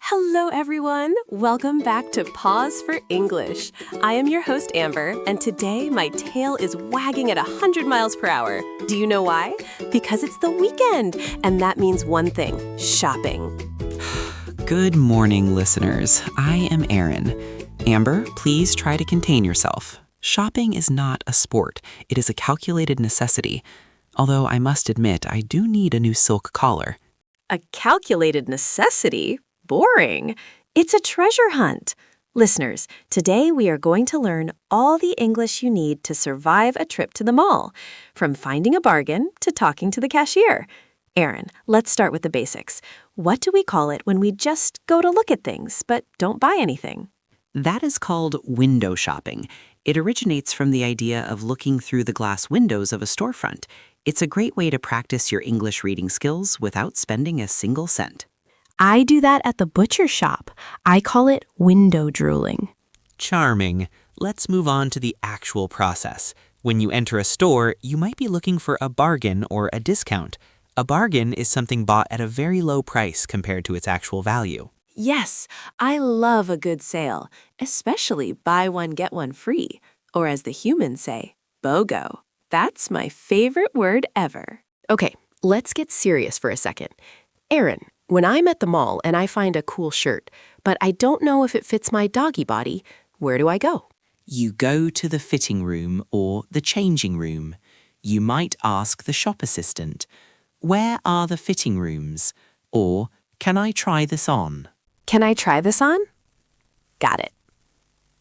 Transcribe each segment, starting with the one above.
Hello, everyone. Welcome back to Paws for English. I am your host, Amber, and today my tail is wagging at 100 miles per hour. Do you know why? Because it's the weekend, and that means one thing, shopping. Good morning, listeners. I am Aaron. Amber, please try to contain yourself. Shopping is not a sport. It is a calculated necessity. Although I must admit, I do need a new silk collar. A calculated necessity? Boring. It's a treasure hunt. Listeners, today we are going to learn all the English you need to survive a trip to the mall, from finding a bargain to talking to the cashier. Aaron, let's start with the basics. What do we call it when we just go to look at things but don't buy anything? That is called window shopping. It originates from the idea of looking through the glass windows of a storefront. It's a great way to practice your English reading skills without spending a single cent. I do that at the butcher shop. I call it window drooling. Charming. Let's move on to the actual process. When you enter a store, you might be looking for a bargain or a discount. A bargain is something bought at a very low price compared to its actual value. Yes, I love a good sale, especially buy one, get one free. Or as the humans say, BOGO. That's my favorite word ever. Okay, let's get serious for a second. Aaron, when I'm at the mall and I find a cool shirt, but I don't know if it fits my doggy body, where do I go? You go to the fitting room or the changing room. You might ask the shop assistant, "Where are the fitting rooms?" Or, "Can I try this on?" Can I try this on? Got it.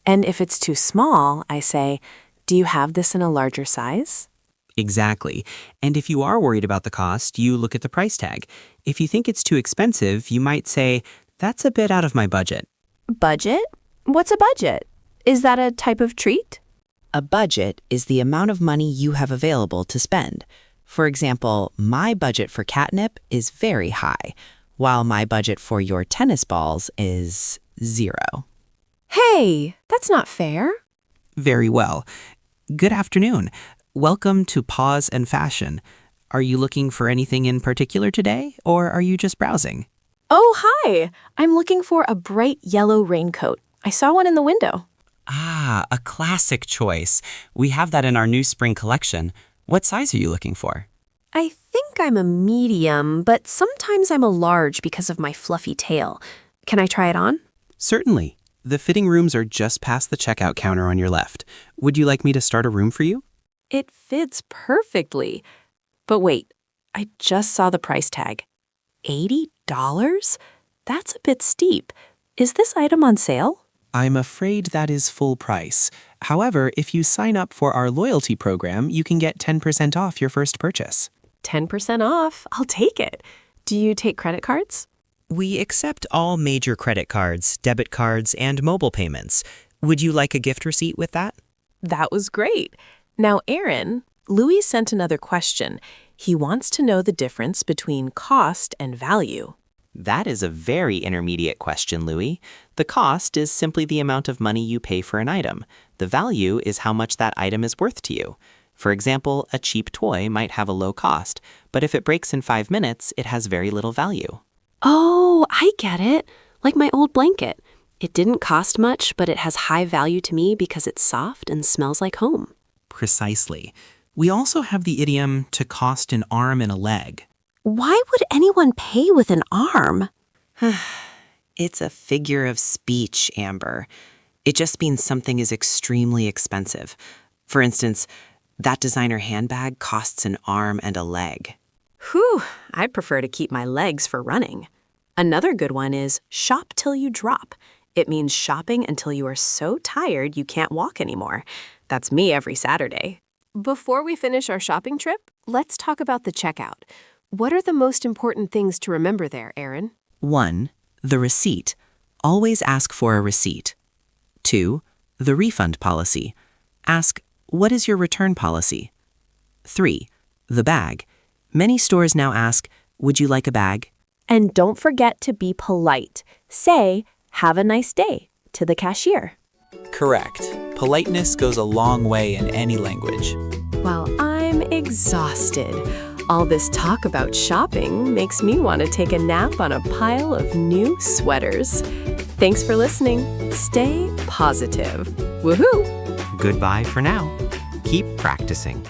And if it's too small, I say, do you have this in a larger size? Exactly. And if you are worried about the cost, you look at the price tag. If you think it's too expensive, you might say, "That's a bit out of my budget." Budget? What's a budget? Is that a type of treat? A budget is the amount of money you have available to spend. For example, my budget for catnip is very high, while my budget for your tennis balls is 0. Hey, that's not fair. Very well. Good afternoon. Welcome to Paws and Fashion. Are you looking for anything in particular today, or are you just browsing? Oh, hi. I'm looking for a bright yellow raincoat. I saw one in the window. Ah, a classic choice. We have that in our new spring collection. What size are you looking for? I think I'm a medium, but sometimes I'm a large because of my fluffy tail. Can I try it on? Certainly. The fitting rooms are just past the checkout counter on your left. Would you like me to start a room for you? It fits perfectly. But wait, I just saw the price tag. $80? That's a bit steep. Is this item on sale? I'm afraid that is full price. However, if you sign up for our loyalty program, you can get 10% off your first purchase. 10% off? I'll take it. Do you take credit cards? We accept all major credit cards, debit cards, and mobile payments. Would you like a gift receipt with that? That was great. Now, Aaron, Louis sent another question. He wants to know the difference between cost and value. That is a very intermediate question, Louis. The cost is simply the amount of money you pay for an item. The value is how much that item is worth to you. For example, a cheap toy might have a low cost, but if it breaks in 5 minutes, it has very little value. Oh, I get it. Like my old blanket. It didn't cost much, but it has high value to me because it's soft and smells like home. Precisely. We also have the idiom to cost an arm and a leg. Why would anyone pay with an arm? It's a figure of speech, Amber. It just means something is extremely expensive. For instance, that designer handbag costs an arm and a leg. Whew, I prefer to keep my legs for running. Another good one is shop till you drop. It means shopping until you are so tired you can't walk anymore. That's me every Saturday. Before we finish our shopping trip, let's talk about the checkout. What are the most important things to remember there, Aaron? 1. The receipt. Always ask for a receipt. 2. The refund policy. Ask, "What is your return policy?" 3. The bag. Many stores now ask, "Would you like a bag?" And don't forget to be polite. Say, "Have a nice day," to the cashier. Correct. Politeness goes a long way in any language. Well, I'm exhausted. All this talk about shopping makes me want to take a nap on a pile of new sweaters. Thanks for listening. Stay positive. Woohoo! Goodbye for now. Keep practicing.